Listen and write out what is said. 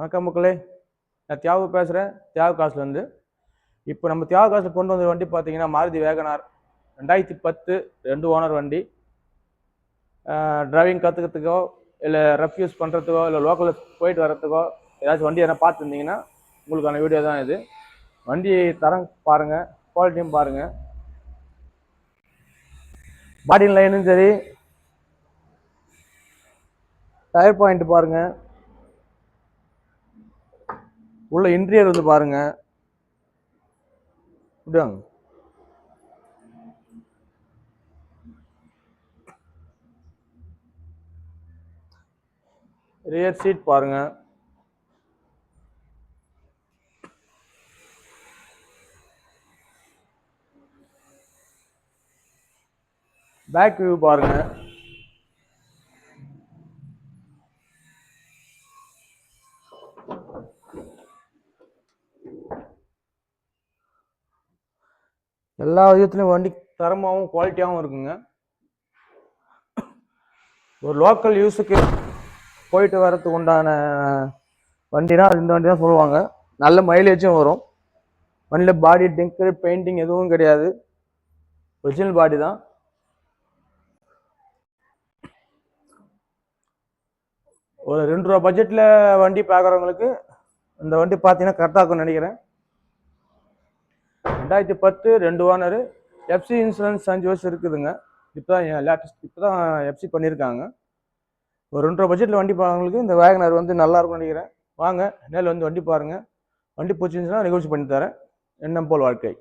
வணக்கம் மக்களே, நான் தியாகு பேசுகிறேன். தியாகு காசுலேருந்து. இப்போ நம்ம தியாகு காசில் கொண்டு வந்த வண்டி பார்த்தீங்கன்னா மாருதி வேகனார் 2010 2 ஓனர் வண்டி. டிரைவிங் கற்றுக்கிறதுக்கோ இல்லை ரஃப் யூஸ் பண்ணுறதுக்கோ இல்லை லோக்கலில் போயிட்டு வர்றதுக்கோ ஏதாச்சும் வண்டி எதனா பார்த்துருந்தீங்கன்னா உங்களுக்கான வீடியோ தான் இது. வண்டி தரம் பாருங்கள், குவாலிட்டியும் பாருங்கள், பாடி லைனும் சரி, டயர் பாயிண்ட் பாருங்கள், உள்ள இன்டீரியர் வந்து பாருங்க. விடுவாங்க ரியர் சீட் பாருங்க. பேக் வியூ பாருங்க. எல்லா விதத்துலையும் வண்டி தரமாகவும் குவாலிட்டியாகவும் இருக்குங்க. ஒரு லோக்கல் யூஸுக்கு போயிட்டு வரதுக்கு உண்டான வண்டினா அது இந்த வண்டி தான் சொல்லுவாங்க. நல்ல மைலேஜும் வரும். வண்டியில் பாடி டிங்கர் பெயிண்டிங் எதுவும் கிடையாது, ஒரிஜினல் பாடி தான். ஒரு 2 ரூபா பட்ஜெட்டில் வண்டி பார்க்குறவங்களுக்கு இந்த வண்டி பார்த்தீங்கன்னா கரெக்டாக இருக்கும்னு நினைக்கிறேன். 2010 2 ஓனரு, எஃப்சி இன்சூரன்ஸ் 5 வருஷம் இருக்குதுங்க. இப்போ தான் லேட்டஸ்ட் இப்போ தான் எஃப்சி பண்ணியிருக்காங்க. ஒரு 2 ரூபா பட்ஜெட்டில் வண்டி பார்க்குறவங்களுக்கு இந்த வேகனர் வந்து நல்லா இருக்கும்னு நினைக்கிறேன். வாங்க நேரில் வந்து வண்டி பாருங்கள். வண்டி பிடிச்சிருந்துச்சுன்னா நெகோசியேட் பண்ணி தரேன். எண்ணம் போல் வாழ்க்கை.